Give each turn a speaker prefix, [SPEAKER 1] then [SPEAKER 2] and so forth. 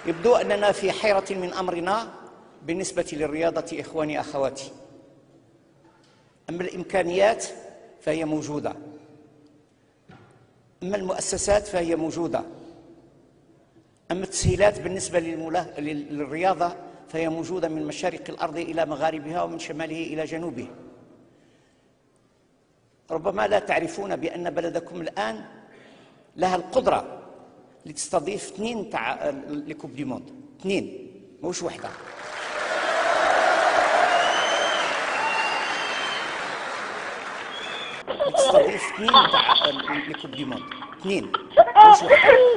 [SPEAKER 1] يبدو أننا في حيرة من أمرنا بالنسبة للرياضة إخواني أخواتي. أما الإمكانيات فهي موجودة، أما المؤسسات فهي موجودة، أما التسهيلات بالنسبة للرياضة فهي موجودة من مشارق الأرض إلى مغاربها ومن شماله إلى جنوبه. ربما لا تعرفون بأن بلدكم الآن لها القدرة لتستضيف 2 لكوب دي موند، 2 مش وحدة. تستضيف 2 لكوب دي موند، 2 مش وحدة.